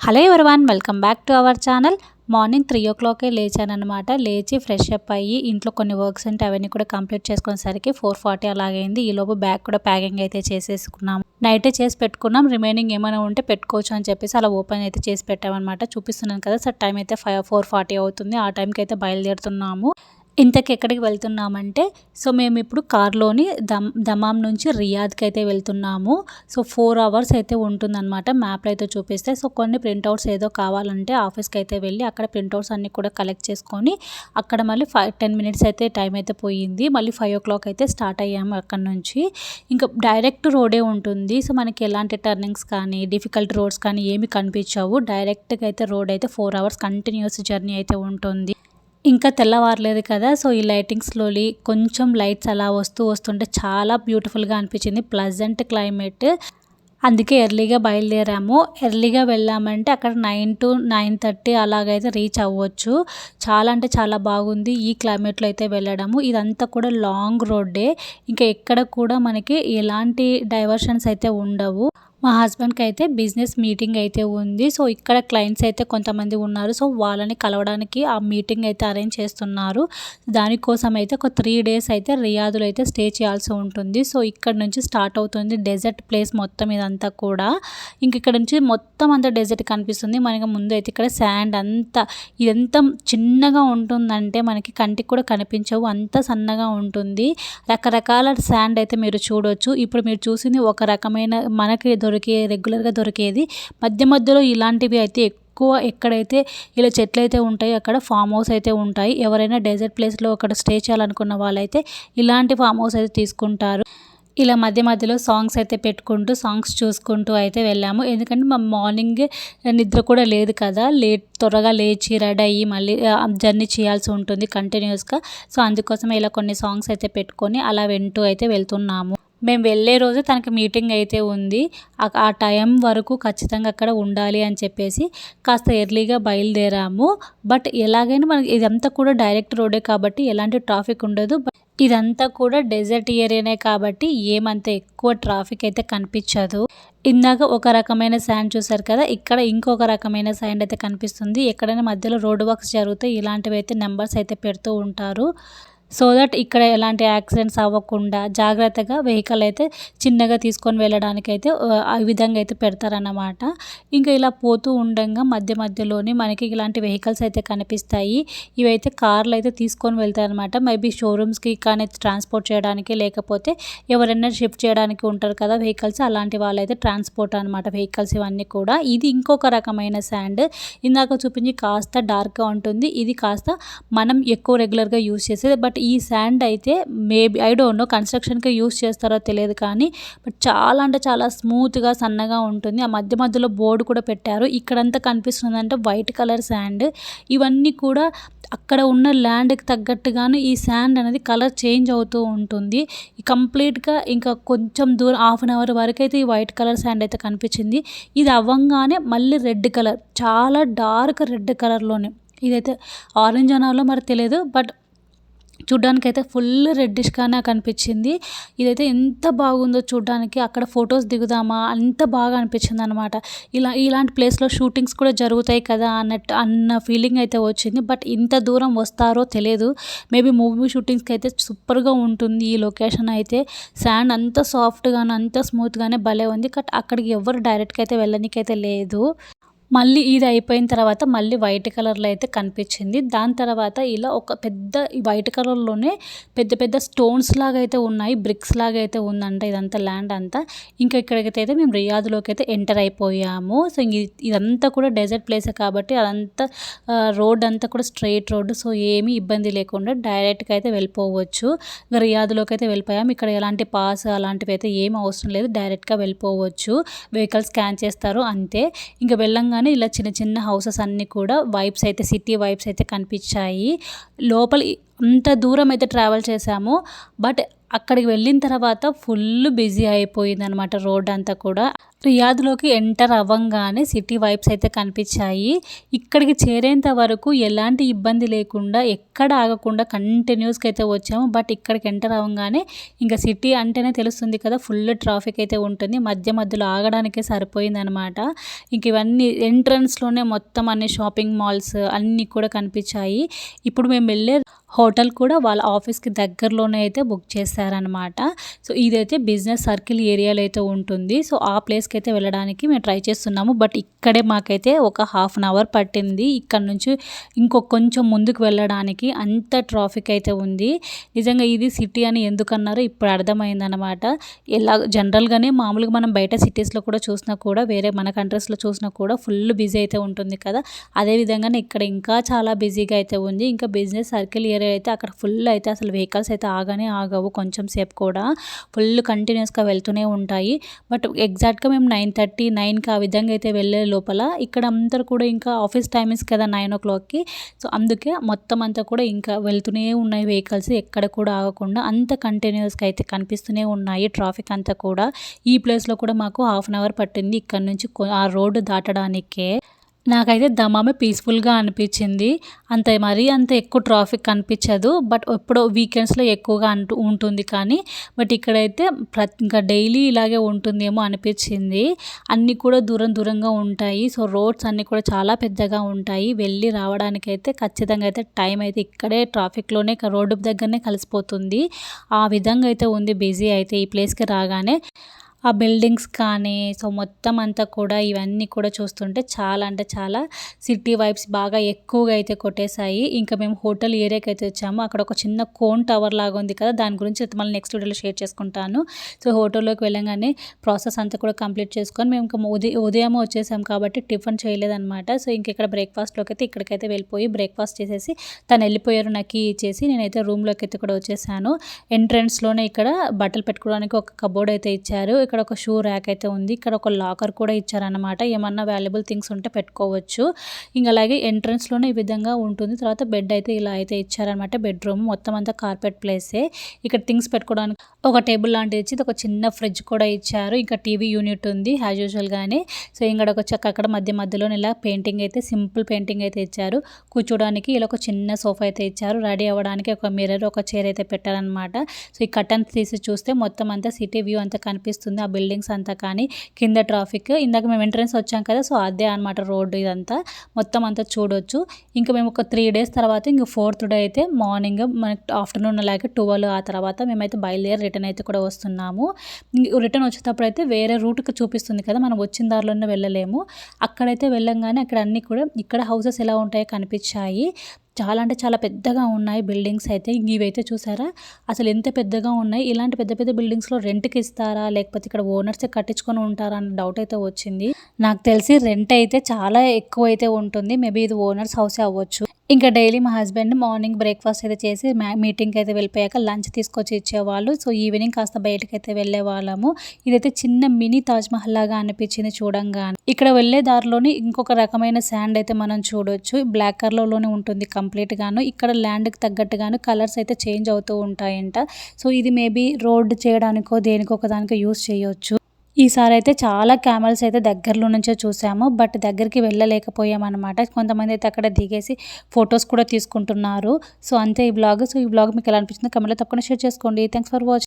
Hello everyone, welcome back to our channel. Morning 3 o'clockకే లేచానమాట. లేచి fresh up అయ్యి ఇంట్లో కొన్ని వర్క్స్ ఉంటే అవన్నీ కూడా కంప్లీట్ చేసుకునేసరికి 4:40 అలాగైంది. ఈలోపు బ్యాగ్ కూడా ప్యాకింగ్ అయితే చేసేసుకున్నాం. నైటే చేసి పెట్టుకున్నాం. రిమైనింగ్ ఏమైనా ఉంటే పెట్టుకోవచ్చు అని చెప్పేసి అలా ఓపెన్ అయితే చేసి పెట్టామన్నమాట. చూపిస్తున్నాను కదా సార్, టైం అయితే 4:40 అవుతుంది. ఆ టైంకి అయితే బయలుదేరుతున్నాము. ఇంతకు ఎక్కడికి వెళ్తున్నామంటే, సో మేము ఇప్పుడు కార్లోని దమాం నుంచి రియాద్కి అయితే వెళ్తున్నాము. సో 4 hours అయితే ఉంటుందన్నమాట మ్యాప్లో అయితే చూపిస్తే. సో కొన్ని ప్రింట్అవుట్స్ ఏదో కావాలంటే ఆఫీస్కి అయితే వెళ్ళి అక్కడ ప్రింట్అవుట్స్ అన్నీ కూడా కలెక్ట్ చేసుకొని అక్కడ మళ్ళీ 10 minutes అయితే టైం అయితే పోయింది. మళ్ళీ 5 o'clock అయితే స్టార్ట్ అయ్యాము అక్కడ నుంచి. ఇంకా డైరెక్ట్ రోడే ఉంటుంది. సో మనకి ఎలాంటి టర్నింగ్స్ కానీ డిఫికల్ట్ రోడ్స్ కానీ ఏమి కనిపించవు. డైరెక్ట్గా అయితే రోడ్ అయితే 4 hours కంటిన్యూస్ జర్నీ అయితే ఉంటుంది. ఇంకా తెల్లవారలేదు కదా, సో ఈ లైటింగ్స్లోని కొంచెం లైట్స్ అలా వస్తుంటే చాలా బ్యూటిఫుల్గా అనిపించింది. Pleasant climate. అందుకే ఎర్లీగా బయలుదేరాము. ఎర్లీగా వెళ్ళామంటే అక్కడ 9 to 9:30 అలాగైతే రీచ్ అవ్వచ్చు. చాలా అంటే చాలా బాగుంది ఈ క్లైమేట్లో అయితే వెళ్ళడము. ఇదంతా కూడా లాంగ్ రోడ్డే. ఇంకా ఎక్కడ కూడా మనకి ఎలాంటి డైవర్షన్స్ అయితే ఉండవు. మా హస్బెండ్కి అయితే బిజినెస్ మీటింగ్ అయితే ఉంది. సో ఇక్కడ క్లయింట్స్ అయితే కొంతమంది ఉన్నారు. సో వాళ్ళని కలవడానికి ఆ మీటింగ్ అయితే అరేంజ్ చేస్తున్నారు. దానికోసం అయితే ఒక 3 days అయితే రియాద్లో అయితే స్టే చేయాల్సి ఉంటుంది. సో ఇక్కడ నుంచి స్టార్ట్ అవుతుంది డెజర్ట్ ప్లేస్ మొత్తం ఇదంతా కూడా. ఇంక ఇక్కడ నుంచి మొత్తం అంతా డెజర్ట్ కనిపిస్తుంది. మనకి ముందు అయితే ఇక్కడ శాండ్ అంతా ఇదంతా చిన్నగా ఉంటుందంటే మనకి కంటికి కూడా కనిపించవు, అంత సన్నగా ఉంటుంది. రకరకాల శాండ్ అయితే మీరు చూడొచ్చు. ఇప్పుడు మీరు చూసింది ఒక రకమైన మనకి రెగ్యులర్గా దొరికేది. మధ్యలో ఇలాంటివి అయితే ఎక్కువ ఎక్కడైతే ఇలా చెట్లు అయితే ఉంటాయి అక్కడ ఫామ్ హౌస్ అయితే ఉంటాయి. ఎవరైనా డెజర్ట్ ప్లేస్లో అక్కడ స్టే చేయాలనుకున్న వాళ్ళైతే ఇలాంటి ఫామ్ హౌస్ అయితే తీసుకుంటారు. ఇలా మధ్యలో సాంగ్స్ అయితే పెట్టుకుంటూ సాంగ్స్ చూసుకుంటూ అయితే వెళ్ళాము. ఎందుకంటే మా మార్నింగ్ నిద్ర కూడా లేదు కదా, త్వరగా లేచి రెడీ అయ్యి మళ్ళీ జర్నీ చేయాల్సి ఉంటుంది కంటిన్యూస్గా. సో అందుకోసం ఇలా కొన్ని సాంగ్స్ అయితే పెట్టుకొని అలా వింటూ అయితే వెళ్తున్నాము. మేము వెళ్ళే రోజు తనకి మీటింగ్ అయితే ఉంది. ఆ టైం వరకు ఖచ్చితంగా అక్కడ ఉండాలి అని చెప్పేసి కాస్త ఎర్లీగా బయలుదేరాము. బట్ ఎలాగైనా మనకి ఇదంతా కూడా డైరెక్ట్ రోడే కాబట్టి ఎలాంటి ట్రాఫిక్ ఉండదు. ఇదంతా కూడా డెజర్ట్ ఏరియానే కాబట్టి ఏమంత ఎక్కువ ట్రాఫిక్ అయితే కనిపించదు. ఇందాక ఒక రకమైన శాండ్ చూసారు కదా, ఇక్కడ ఇంకొక రకమైన శాండ్ అయితే కనిపిస్తుంది. ఎక్కడైనా మధ్యలో రోడ్ వర్క్స్ జరిగితే ఇలాంటివి అయితే నెంబర్స్ అయితే పెడుతూ ఉంటారు. సో దట్ ఇక్కడ ఎలాంటి యాక్సిడెంట్స్ అవ్వకుండా జాగ్రత్తగా వెహికల్ అయితే చిన్నగా తీసుకొని వెళ్ళడానికి అయితే ఆ విధంగా అయితే పెడతారన్నమాట. ఇంకా ఇలా పోతూ ఉండగా మధ్యలోని మనకి ఇలాంటి వెహికల్స్ అయితే కనిపిస్తాయి. ఇవైతే కార్లు అయితే తీసుకొని వెళ్తారనమాట. మేబీ షోరూమ్స్కి కానీ ట్రాన్స్పోర్ట్ చేయడానికి, లేకపోతే ఎవరైనా షిఫ్ట్ చేయడానికి ఉంటారు కదా వెహికల్స్, అలాంటి వాళ్ళైతే ట్రాన్స్పోర్ట్ అనమాట వెహికల్స్ ఇవన్నీ కూడా. ఇది ఇంకొక రకమైన శాండ్. ఇందాక చూపించి కాస్త డార్క్గా ఉంటుంది, ఇది కాస్త మనం ఎక్కువ రెగ్యులర్గా యూజ్ చేసేది. బట్ ఈ శాండ్ అయితే మేబీ ఐ డోంట్ నో కన్స్ట్రక్షన్కి యూజ్ చేస్తారో తెలియదు కానీ బట్ చాలా అంటే చాలా స్మూత్గా సన్నగా ఉంటుంది. ఆ మధ్యలో బోర్డు కూడా పెట్టారు. ఇక్కడంతా కనిపిస్తుందంటే వైట్ కలర్ శాండ్. ఇవన్నీ కూడా అక్కడ ఉన్న ల్యాండ్కి తగ్గట్టుగానే ఈ శాండ్ అనేది కలర్ చేంజ్ అవుతూ ఉంటుంది. కంప్లీట్గా ఇంకా కొంచెం దూరం 1/2 hour వరకు అయితే ఈ వైట్ కలర్ శాండ్ అయితే కనిపించింది. ఇది అవ్వంగానే మళ్ళీ రెడ్ కలర్, చాలా డార్క్ రెడ్ కలర్లోనే, ఇదైతే ఆరెంజ్ అనాలో మరి తెలియదు, బట్ చూడ్డానికైతే ఫుల్ రెడ్డిష్గానే కనిపించింది. ఇదైతే ఎంత బాగుందో చూడ్డానికి. అక్కడ ఫొటోస్ దిగుదామా అంత బాగా అనిపించింది అనమాట. ఇలాంటి ప్లేస్లో షూటింగ్స్ కూడా జరుగుతాయి కదా అన్న ఫీలింగ్ అయితే వచ్చింది. బట్ ఇంత దూరం వస్తారో తెలియదు. మేబీ మూవీ షూటింగ్స్కి అయితే సూపర్గా ఉంటుంది ఈ లొకేషన్ అయితే. శాండ్ అంత సాఫ్ట్గానే అంత స్మూత్గానే భలే ఉంది. బట్ అక్కడికి ఎవరు డైరెక్ట్గా అయితే వెళ్ళడానికైతే లేదు. మళ్ళీ ఇది అయిపోయిన తర్వాత మళ్ళీ వైట్ కలర్లో అయితే కనిపించింది. దాని తర్వాత ఇలా ఒక పెద్ద వైట్ కలర్లోనే పెద్ద స్టోన్స్ లాగా అయితే ఉన్నాయి, బ్రిక్స్ లాగా అయితే ఉందంట ఇదంతా ల్యాండ్ అంతా. ఇంకా ఇక్కడికైతే మేము రియాద్లోకి అయితే ఎంటర్ అయిపోయాము. సో ఇదంతా కూడా డెజర్ట్ ప్లేసే కాబట్టి అదంతా రోడ్ అంతా కూడా స్ట్రైట్ రోడ్. సో ఏమీ ఇబ్బంది లేకుండా డైరెక్ట్గా అయితే వెళ్ళిపోవచ్చు. రియాద్లోకి అయితే వెళ్ళిపోయాము. ఇక్కడ ఎలాంటి పాస్ అలాంటివి అయితే ఏమి అవసరం లేదు, డైరెక్ట్గా వెళ్ళిపోవచ్చు. వెహికల్ స్కాన్ చేస్తారు అంతే. ఇంకా వెళ్ళంగా ఇలా చిన్న హౌసెస్ అన్నీ కూడా వైబ్స్ అయితే సిటీ వైబ్స్ అయితే కనిపించాయి. లోపల అంత దూరం అయితే ట్రావెల్ చేశాము. బట్ అక్కడికి వెళ్ళిన తర్వాత ఫుల్ బిజీ అయిపోయిందనమాట రోడ్ అంతా కూడా. రియాద్‌లోకి ఎంటర్ అవ్వంగానే సిటీ వైబ్స్ అయితే కనిపించాయి. ఇక్కడికి చేరేంత వరకు ఎలాంటి ఇబ్బంది లేకుండా ఎక్కడ ఆగకుండా కంటిన్యూస్‌గా అయితే వచ్చాము. బట్ ఇక్కడికి ఎంటర్ అవ్వంగానే ఇంకా సిటీ అంటేనే తెలుస్తుంది కదా! ఫుల్ ట్రాఫిక్ అయితే ఉంటుంది. మధ్య మధ్యలో ఆగడానికే సరిపోయిందనమాట. ఇంక ఇవన్నీ ఎంట్రన్స్‌లోనే మొత్తం అన్ని షాపింగ్ మాల్స్ అన్నీ కూడా కనిపించాయి. ఇప్పుడు మేము వెళ్ళే హోటల్ కూడా వాళ్ళ ఆఫీస్‌కి దగ్గరలోనే అయితే బుక్ చేశారనమాట. సో, ఇదైతే బిజినెస్ సర్కిల్ ఏరియాలో అయితే ఉంటుంది. సో, ఆ ప్లేస్‌కి అయితే వెళ్ళడానికి మేము ట్రై చేస్తున్నాము. బట్ ఇక్కడే మాకైతే ఒక హాఫ్ అన్ అవర్ పట్టింది. ఇక్కడ నుంచి కొంచెం ముందుకు వెళ్ళడానికి అంత ట్రాఫిక్ అయితే ఉంది. నిజంగా ఇది సిటీ అని ఎందుకన్నారో ఇప్పుడు అర్థమైందనమాట. జనరల్‌గానే మామూలుగా మనం బయట సిటీస్‌లో కూడా చూసినా కూడా వేరే మన కంట్రీస్‌లో చూసినా కూడా ఫుల్ బిజీ అయితే ఉంటుంది కదా! అదే విధంగానే ఇక్కడ ఇంకా చాలా బిజీగా అయితే ఉంది. ఇంకా బిజినెస్ సర్కిల్ ఏరియా అయితే అక్కడ ఫుల్ అయితే అసలు వెహికల్స్ అయితే ఆగనే ఆగవు కొంచెం సేపు కూడా. ఫుల్ కంటిన్యూస్‌గా వెళ్తూనే ఉంటాయి. బట్ ఎగ్జాక్ట్‌గా మేము 9:30, 9కి ఆ విధంగా అయితే వెళ్ళే లోపల ఇక్కడ అందరూ కూడా ఇంకా ఆఫీస్ టైమింగ్స్ కదా 9:00కి. సో, అందుకే మొత్తం అంతా కూడా ఇంకా వెళ్తూనే ఉన్నాయి వెహికల్స్ ఎక్కడ కూడా ఆగకుండా. అంత కంటిన్యూస్‌గా అయితే కనిపిస్తూనే ఉన్నాయి ట్రాఫిక్ అంతా కూడా. ఈ ప్లేస్‌లో కూడా మాకు హాఫ్ అన్ అవర్ పట్టింది ఇక్కడ నుంచి ఆ రోడ్డు దాటడానికే. నాకైతే దమామే పీస్‌ఫుల్‌గా అనిపించింది. అంత ఎక్కువ ట్రాఫిక్ కనిపించదు. బట్ ఎప్పుడో వీకెండ్స్‌లో ఎక్కువగా ఉంటుంది కానీ, బట్ ఇక్కడైతే ఇంకా డైలీ ఇలాగే ఉంటుందేమో అనిపించింది. అన్నీ కూడా దూరం దూరంగా ఉంటాయి. సో, రోడ్స్ అన్నీ కూడా చాలా పెద్దగా ఉంటాయి. వెళ్ళి రావడానికైతే ఖచ్చితంగా అయితే టైం అయితే ఇక్కడే ట్రాఫిక్‌లోనే రోడ్డు దగ్గరనే కలిసిపోతుంది. ఆ విధంగా అయితే ఉంది బిజీ అయితే ఈ ప్లేస్‌కి రాగానే. ఆ బిల్డింగ్స్ కానీ, సో, మొత్తం అంతా కూడా ఇవన్నీ కూడా చూస్తుంటే చాలా అంటే చాలా సిటీ వైబ్స్ బాగా ఎక్కువగా అయితే కొట్టేశాయి. ఇంకా మేము హోటల్ ఏరియాకి అయితే వచ్చాము. అక్కడ ఒక చిన్న కోన్ టవర్ లాగా ఉంది కదా! దాని గురించి అయితే మళ్ళీ నెక్స్ట్ వీడియోలో షేర్ చేసుకుంటాను. సో, హోటల్‌లోకి వెళ్ళంగానే ప్రాసెస్ అంతా కూడా కంప్లీట్ చేసుకొని మేము ఇంకా ఉదయమే వచ్చేసాం కాబట్టి టిఫిన్ చేయలేదనమాట. సో, ఇంక ఇక్కడ బ్రేక్‌ఫాస్ట్‌లోకి అయితే ఇక్కడికైతే వెళ్ళిపోయి బ్రేక్‌ఫాస్ట్ చేసేసి తను వెళ్ళిపోయారు. నాకు కీ ఇచ్చేసి నేనైతే రూమ్‌లోకి అయితే కూడా వచ్చేసాను. ఎంట్రన్స్‌లోనే ఇక్కడ బట్టలు పెట్టుకోవడానికి ఒక కబోర్డ్ అయితే ఇచ్చారు. ఇక్కడ ఒక షూ ర్యాక్ అయితే ఉంది. ఇక్కడ ఒక లాకర్ కూడా ఇచ్చారనమాట. ఏమన్నా వాల్యుబుల్ థింగ్స్ ఉంటే పెట్టుకోవచ్చు. ఇంక అలాగే ఎంట్రన్స్‌లోనే ఈ విధంగా ఉంటుంది. తర్వాత బెడ్ అయితే ఇలా అయితే ఇచ్చారనమాట. బెడ్‌రూమ్ మొత్తం అంతా కార్పెట్ ప్లేసే. ఇక్కడ థింగ్స్ పెట్టుకోవడానికి ఒక టేబుల్ లాంటిది ఇచ్చి ఒక చిన్న ఫ్రిడ్జ్ కూడా ఇచ్చారు. ఇంకా టీవీ యూనిట్ ఉంది యాజ్ యూజువల్‌గానే. సో, ఇక్కడ ఒక అక్కడ మధ్య మధ్యలోనే ఇలా పెయింటింగ్ అయితే సింపుల్ పెయింటింగ్ అయితే ఇచ్చారు. కూర్చోడానికి ఇలా ఒక చిన్న సోఫా అయితే ఇచ్చారు. రెడీ అవ్వడానికి ఒక మిర్రర్, ఒక చైర్ అయితే పెట్టారనమాట. సో, ఈ కర్టన్స్ తీసి చూస్తే మొత్తం అంతా సిటీ వ్యూ అంతా కనిపిస్తుంది. ఆ బిల్డింగ్స్ అంతా కానీ కింద ట్రాఫిక్ ఇందాక మేము ఎంట్రన్స్ వచ్చాం కదా! సో, అదే అనమాట రోడ్డు ఇదంతా. మొత్తం అంతా చూడొచ్చు. ఇంకా మేము ఒక 3 డేస్ తర్వాత ఇంక 4th డే అయితే మార్నింగ్ మనకి ఆఫ్టర్‌నూన్ అలాగే 12 ఆ తర్వాత మేమైతే బయలుదేరి రిటర్న్ అయితే కూడా వస్తున్నాము. రిటర్న్ వచ్చేటప్పుడు అయితే వేరే రూట్‌కి చూపిస్తుంది కదా! మనం వచ్చిన దారిలోనే వెళ్ళలేము. అక్కడైతే వెళ్ళంగానే అక్కడ అన్నీ కూడా ఇక్కడ హౌసెస్ ఎలా ఉంటాయో కనిపించాయి. చాలా అంటే చాలా పెద్దగా ఉన్నాయి బిల్డింగ్స్ అయితే. ఇవైతే చూసారా అసలు ఎంత పెద్దగా ఉన్నాయి. ఇలాంటి పెద్ద పెద్ద బిల్డింగ్స్‌లో రెంట్‌కి ఇస్తారా? లేకపోతే ఇక్కడ ఓనర్సే కట్టించుకొని ఉంటారా? అన్న డౌట్ అయితే వచ్చింది. నాకు తెలిసి రెంట్ అయితే చాలా ఎక్కువైతే ఉంటుంది. మేబీ ఇది ఓనర్స్ హౌసే అవ్వచ్చు. ఇంకా డైలీ మా హస్బెండ్ మార్నింగ్ బ్రేక్‌ఫాస్ట్ అయితే చేసి మీటింగ్‌కి అయితే వెళ్ళిపోయాక లంచ్ తీసుకొచ్చి ఇచ్చేవాళ్ళు. సో, ఈవినింగ్ కాస్త బయటకైతే వెళ్ళేవాళ్ళము. ఇదైతే చిన్న మినీ తాజ్‌మహల్ లాగా అనిపించింది చూడంగానే. ఇక్కడ వెళ్ళే దారిలోని ఇంకొక రకమైన శాండ్ అయితే మనం చూడొచ్చు. బ్లాక్ కలర్‌లోనే ఉంటుంది కంప్లీట్‌గాను. ఇక్కడ ల్యాండ్‌కి తగ్గట్టుగాను కలర్స్ అయితే చేంజ్ అవుతూ ఉంటాయంట. సో, ఇది మేబీ రోడ్ చేయడానికో దేనికో ఒకదానికో యూజ్ చేయొచ్చు. ఈసారి అయితే చాలా క్యామెల్స్ అయితే దగ్గరలో నుంచే చూసాము. బట్ దగ్గరికి వెళ్ళలేకపోయామన్నమాట. కొంతమంది అయితే అక్కడ దిగేసి ఫొటోస్ కూడా తీసుకుంటున్నారు. సో, అంతే ఈ వ్లాగ్. సో, ఈ వ్లాగ్ మీకు ఎలా అనిపించిందో కామెంట్‌లో తప్పకుండా షేర్ చేసుకోండి. Thanks for watching.